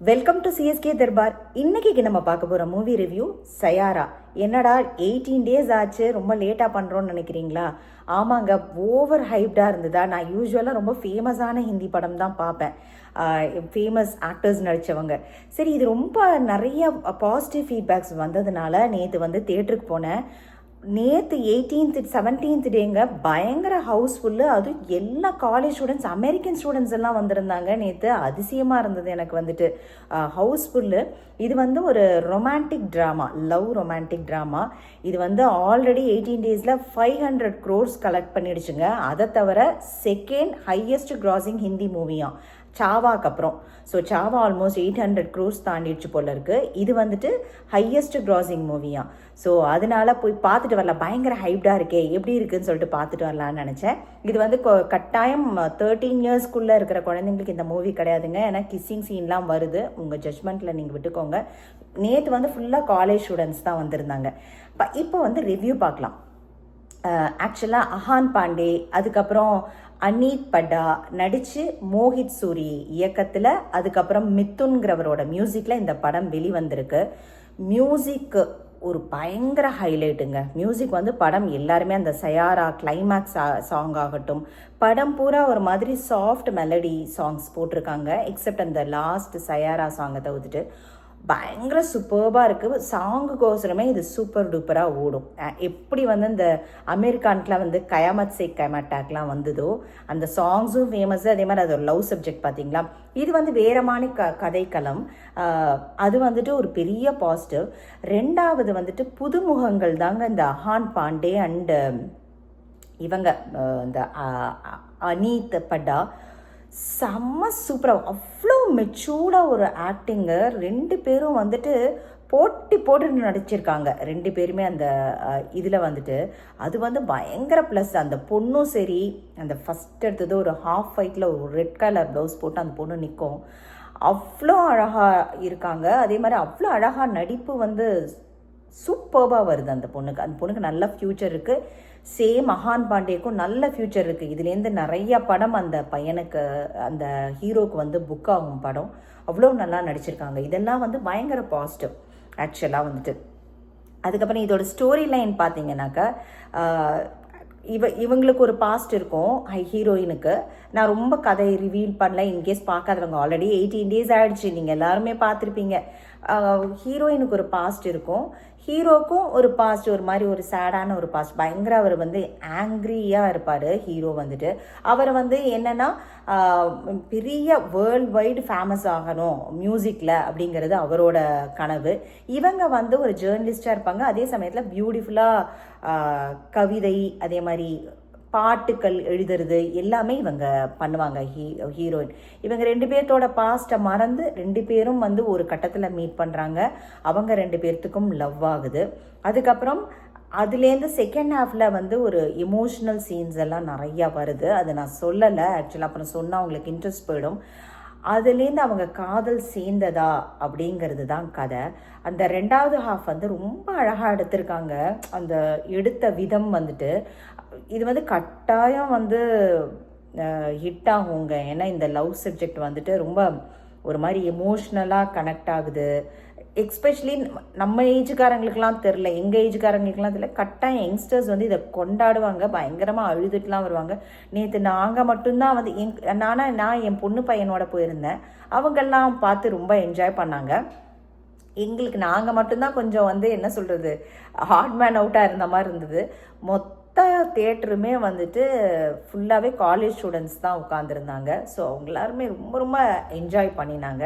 Welcome to CSK Darbar. இன்னைக்கு நம்ம பார்க்க போகிற மூவி ரிவ்யூ சயாரா. என்னடா 18 டேஸ் ஆச்சு, ரொம்ப லேட்டாக பண்ணுறோன்னு நினைக்கிறீங்களா? ஆமாங்க, ஓவர் ஹைப்டாக இருந்ததா. நான் யூஸ்வலாக ரொம்ப ஃபேமஸான ஹிந்தி படம் தான் பார்ப்பேன், ஃபேமஸ் ஆக்டர்ஸ் நடித்தவங்க. சரி, இது ரொம்ப நிறைய பாசிட்டிவ் ஃபீட்பேக்ஸ் வந்ததுனால நேற்று தேட்டருக்கு போனேன். நேற்று 18th 17th டேங்க பயங்கர ஹவுஸ்ஃபுல்லு. அதுவும் எல்லா காலேஜ் ஸ்டூடெண்ட்ஸ், அமெரிக்கன் ஸ்டூடெண்ட்ஸ் எல்லாம் வந்திருந்தாங்க. நேற்று அதிசயமாக இருந்தது எனக்கு ஹவுஸ்ஃபுல்லு. இது ஒரு romantic drama, love romantic drama. இது ஆல்ரெடி 18 டேஸில் 500 crores கலெக்ட் பண்ணிடுச்சுங்க. அதை தவிர செகண்ட் ஹையஸ்ட் கிராசிங் ஹிந்தி மூவியாம் சாவாக்கு அப்புறம். ஸோ சாவா ஆல்மோஸ்ட் 800 crores தாண்டிடுச்சு போல இருக்கு. இது ஹையஸ்ட் கிராசிங் மூவியாம். ஸோ அதனால போய் பார்த்துட்டு வரலாம். பயங்கர ஹைப்டாக இருக்கே, எப்படி இருக்குன்னு சொல்லிட்டு பார்த்துட்டு வரலான்னு நினச்சேன். இது கட்டாயம் 13 இயர்ஸ்க்குள்ளே இருக்கிற குழந்தைங்களுக்கு இந்த மூவி கிடையாதுங்க. ஏன்னா கிஸ்ஸிங் சீன்லாம் வருது. உங்கள் ஜட்ஜ்மெண்ட்டில் நீங்கள் விட்டுக்கோங்க. நேற்று ஃபுல்லாக காலேஜ் ஸ்டூடெண்ட்ஸ் தான் வந்திருந்தாங்க. இப்போ ரிவ்யூ பார்க்கலாம். ஆக்சுவலாக அஹான் பாண்டே, அதுக்கப்புறம் அனீத் பட்டா நடித்து மோஹித் சூரி இயக்கத்தில், அதுக்கப்புறம் மித்துன்கிறவரோட மியூசிக்கில் இந்த படம் வெளிவந்திருக்கு. மியூசிக் ஒரு பயங்கர ஹைலைட்டுங்க. மியூசிக் படம் எல்லாருமே அந்த சயாரா கிளைமேக்ஸ் சாங் ஆகட்டும், படம் பூரா ஒரு மாதிரி சாஃப்ட் மெலடி சாங்ஸ் போட்டிருக்காங்க. எக்ஸப்ட் அந்த லாஸ்ட் சயாரா சாங்கை தவிர்த்துட்டு பயங்கர சூப்பர்பாக இருக்குது. சாங்குக்கோசரமே இது சூப்பர் டூப்பராக ஓடும். எப்படி இந்த அமெரிக்கானுக்குலாம் கயாமத் சே கயாமட்டாக்லாம் வந்ததோ அந்த சாங்ஸும் ஃபேமஸ்ஸு. அதே மாதிரி அது ஒரு லவ் சப்ஜெக்ட் பார்த்தீங்களா. இது வேறமான கதைக்களம். அது ஒரு பெரிய பாசிட்டிவ். ரெண்டாவது புதுமுகங்கள் தாங்க இந்த அஹான் பாண்டே அண்டு இவங்க இந்த அனீத் பட்டா. செம்ம சூப்பராக, அவ்வளோ மெச்சூர்டாக ஒரு ஆக்டிங்கு. ரெண்டு பேரும் போட்டு நடிச்சிருக்காங்க. ரெண்டு பேருமே அந்த இதில் அது பயங்கர ப்ளஸ். அந்த பொண்ணும் சரி, அந்த ஃபஸ்ட் எடுத்தது ஒரு ஹாஃப் ஃபைட்டில் ஒரு ரெட் கலர் ப்ளவுஸ் போட்டு அந்த பொண்ணு நிற்கும். அவ்வளோ அழகாக இருக்காங்க. அதே மாதிரி அவ்வளோ அழகாக நடிப்பு சூப்பர்பாக வருது அந்த பொண்ணுக்கு நல்ல ஃப்யூச்சர் இருக்குது. சேம் அஹான் பாண்டேக்கும் நல்ல ஃப்யூச்சர் இருக்குது. இதுலேருந்து நிறைய படம் அந்த பையனுக்கு, அந்த ஹீரோக்கு புக் ஆகும் படம். அவ்வளோ நல்லா நடிச்சிருக்காங்க. இதெல்லாம் பயங்கர பாசிட்டிவ் ஆக்சுவலாக. அதுக்கப்புறம் இதோட ஸ்டோரி லைன் பார்த்தீங்கன்னாக்கா, இவங்களுக்கு ஒரு பாஸ்ட் இருக்கும் ஹீரோயினுக்கு. நான் ரொம்ப கதை ரிவீல் பண்ணல, இன்கேஸ் பார்க்காதவங்க. ஆல்ரெடி 18 டேஸ் ஆகிடுச்சு, நீங்கள் எல்லாருமே பார்த்துருப்பீங்க. ஹீரோயினுக்கு ஒரு பாஸ்ட் இருக்கும், ஹீரோக்கும் ஒரு பாஸ்ட், ஒரு மாதிரி ஒரு சேடான ஒரு பாஸ்ட். பயங்கர அவர் ஆங்க்ரியாக இருப்பார் ஹீரோ. அவர் என்னென்னா பெரிய வேர்ல்ட் வைடு ஃபேமஸ் ஆகணும் மியூசிக்கில் அப்படிங்கிறது அவரோட கனவு. இவங்க ஒரு ஜேர்னலிஸ்டாக இருப்பாங்க. அதே சமயத்தில் பியூட்டிஃபுல்லாக கவிதை, அதே மாதிரி பாட்டுக்கள் எழுதுறது எல்லாமே இவங்க பண்ணுவாங்க ஹீரோயின். இவங்க ரெண்டு பேர்த்தோட பாஸ்ட்டை மறந்து ரெண்டு பேரும் ஒரு கட்டத்தில் மீட் பண்ணுறாங்க. அவங்க ரெண்டு பேர்த்துக்கும் லவ் ஆகுது. அதுக்கப்புறம் அதுலேருந்து செகண்ட் ஹாஃபில் ஒரு எமோஷ்னல் சீன்ஸ் எல்லாம் நிறையா வருது. அது நான் சொல்லலை ஆக்சுவலாக, அப்புறம் சொன்னால் அவங்களுக்கு இன்ட்ரெஸ்ட் போயிடும். அதுலேருந்து அவங்க காதல் சேர்ந்ததா அப்படிங்கிறது தான் கதை. அந்த ரெண்டாவது ஹாஃப் ரொம்ப அழகாக எடுத்திருக்காங்க. அந்த எடுத்த விதம் இது கட்டாயம் ஹிட் ஆகுங்க. ஏன்னா இந்த லவ் சப்ஜெக்ட் ரொம்ப ஒரு மாதிரி எமோஷ்னலாக கனெக்ட் ஆகுது. எக்ஸ்பெஷலி நம்ம ஏஜுக்காரங்களுக்கெல்லாம் தெரில, எங்கள் ஏஜுக்காரங்களுக்கெல்லாம் தெரியல, கட்டாயம் யங்ஸ்டர்ஸ் இதை கொண்டாடுவாங்க. பயங்கரமாக அழுதுட்டுலாம் வருவாங்க. நேற்று நாங்கள் மட்டும்தான் நான் என் பொண்ணு பையனோட போயிருந்தேன். அவங்கெல்லாம் பார்த்து ரொம்ப என்ஜாய் பண்ணாங்க. எங்களுக்கு நாங்கள் மட்டும்தான் கொஞ்சம் என்ன சொல்கிறது, ஹார்ட் மேன் அவுட்டாக இருந்த மாதிரி இருந்தது. மொத்த தியேட்டருமே ஃபுல்லாகவே காலேஜ் ஸ்டூடெண்ட்ஸ் தான் உட்காந்துருந்தாங்க. ஸோ அவங்க எல்லாருமே ரொம்ப ரொம்ப என்ஜாய் பண்ணினாங்க.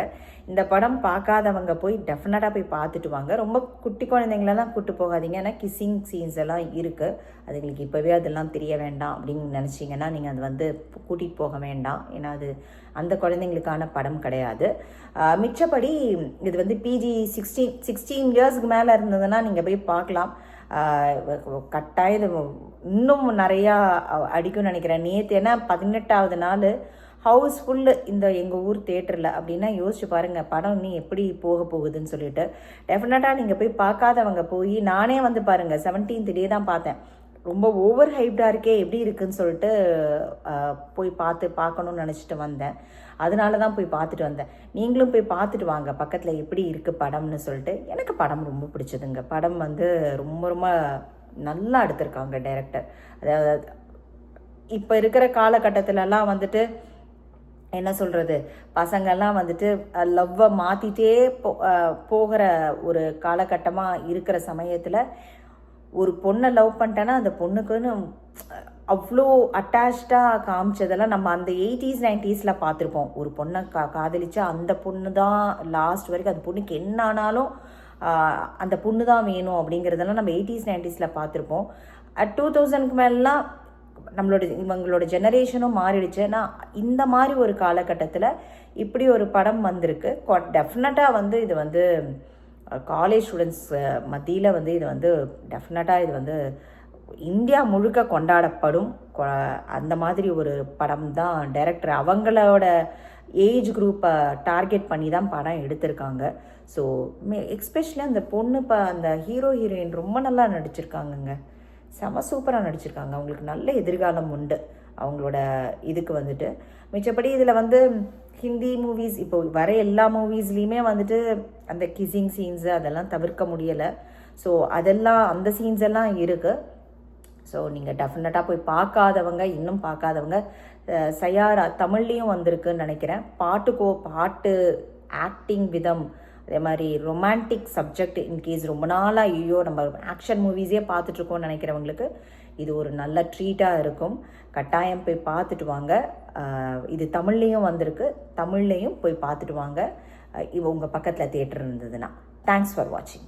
இந்த படம் பார்க்காதவங்க போய் டெஃபினட்டாக போய் பார்த்துட்டு வாங்க. ரொம்ப குட்டி குழந்தைங்களெல்லாம் கூப்பிட்டு போகாதீங்க. ஏன்னா கிஸ்ஸிங் சீன்ஸ் எல்லாம் இருக்குது. அதுங்களுக்கு இப்போவே அதெல்லாம் தெரிய வேண்டாம் அப்படின்னு நினச்சிங்கன்னா நீங்கள் அது கூட்டிகிட்டு போக வேண்டாம். ஏன்னா அது அந்த குழந்தைங்களுக்கான படம் கிடையாது. மிச்சப்படி இது PG 16 இயர்ஸ்க்கு மேலே இருந்ததுன்னா நீங்கள் போய் பார்க்கலாம். கட்டாயம் இன்னும் நிறையா அடிக்கும்னு நினைக்கிறேன். நேற்று ஏன்னா 18வது நாள் ஹவுஸ்ஃபுல்லு இந்த எங்கள் ஊர் தேட்டரில். அப்படின்னா யோசிச்சு பாருங்கள் படம் இன்னும் எப்படி போக போகுதுன்னு சொல்லிட்டு. டெஃபினட்டாக நீங்கள் போய் பார்க்காதவங்க போய், நானே பாருங்கள் 17th டே தான் பார்த்தேன். ரொம்ப ஓவர் ஹைப்டாக இருக்கே எப்படி இருக்குன்னு சொல்லிட்டு போய் பார்க்கணும்னு நினச்சிட்டு வந்தேன். அதனால தான் போய் பார்த்துட்டு வந்தேன். நீங்களும் போய் பார்த்துட்டு வாங்க பக்கத்தில் எப்படி இருக்குது படம்னு சொல்லிட்டு. எனக்கு படம் ரொம்ப பிடிச்சதுங்க. படம் வந்து ரொம்ப ரொம்ப நல்லா எடுத்திருக்காங்க டைரக்டர். அதாவது இப்போ இருக்கிற காலகட்டத்திலலாம் வந்துட்டு என்ன சொல்கிறது, பசங்கள்லாம் வந்துட்டு லவ்வை மாற்றிட்டே போகிற ஒரு காலகட்டமாக இருக்கிற சமயத்தில் ஒரு பொண்ணை லவ் பண்ணிட்டேன்னா அந்த பொண்ணுக்குன்னு அவ்வளோ அட்டாச்சாக காமிச்சதெல்லாம் நம்ம அந்த 80s 90s பார்த்துருப்போம். ஒரு பொண்ணை காதலிச்சா அந்த பொண்ணு தான் லாஸ்ட் வரைக்கும், அந்த பொண்ணுக்கு என்ன ஆனாலும் அந்த பொண்ணு தான் வேணும் அப்படிங்கிறதெல்லாம் நம்ம 80s 90s பார்த்துருப்போம். 2000க்கு மேலாம் இவங்களோட ஜெனரேஷனும் மாறிடுச்சு. ஆனால் இந்த மாதிரி ஒரு காலகட்டத்தில் இப்படி ஒரு படம் வந்திருக்கு. டெஃபினட்டாக வந்து இது வந்து காலேஜ் ஸ்டூடெண்ட்ஸ் மத்தியில் வந்து இது வந்து டெஃபினட்டாக இது வந்து இந்தியா முழுக்க கொண்டாடப்படும் அந்த மாதிரி ஒரு படம் தான் டைரக்டர் அவங்களோட ஏஜ் குரூப்பை டார்கெட் பண்ணி தான் படம் எடுத்திருக்காங்க. ஸோ எக்ஸ்பெஷலி அந்த பொண்ணு அந்த ஹீரோயின் ரொம்ப நல்லா நடிச்சிருக்காங்கங்க. செம சூப்பராக நடிச்சிருக்காங்க. அவங்களுக்கு நல்ல எதிர்காலம் உண்டு அவங்களோட இதுக்கு வந்துட்டு. மிச்சப்படி இதில் வந்து ஹிந்தி மூவிஸ் இப்போ வர எல்லா மூவிஸ்லேயுமே வந்துட்டு அந்த கிஸிங் சீன்ஸு அதெல்லாம் தவிர்க்க முடியலை. ஸோ அதெல்லாம் அந்த சீன்ஸ் எல்லாம் இருக்குது. ஸோ நீங்கள் டெஃபினட்டாக போய் இன்னும் பார்க்காதவங்க சயாரா தமிழ்லேயும் வந்திருக்குன்னு நினைக்கிறேன். பாட்டு ஆக்டிங் விதம், அதே மாதிரி ரொமான்டிக் சப்ஜெக்ட், இன்கேஸ் ரொம்ப நாளாக ஐயோ நம்ம ஆக்ஷன் மூவிஸே பார்த்துட்ருக்கோம்னு நினைக்கிறவங்களுக்கு இது ஒரு நல்ல ட்ரீட்டாக இருக்கும். கட்டாயம் போய் பார்த்துட்டு வாங்க. இது தமிழ்லேயும் வந்திருக்கு, தமிழ்லேயும் போய் பார்த்துட்டு வாங்க உங்கள் பக்கத்தில் தியேட்டர் இருந்ததுன்னா. தேங்க்ஸ் ஃபார் வாட்சிங்.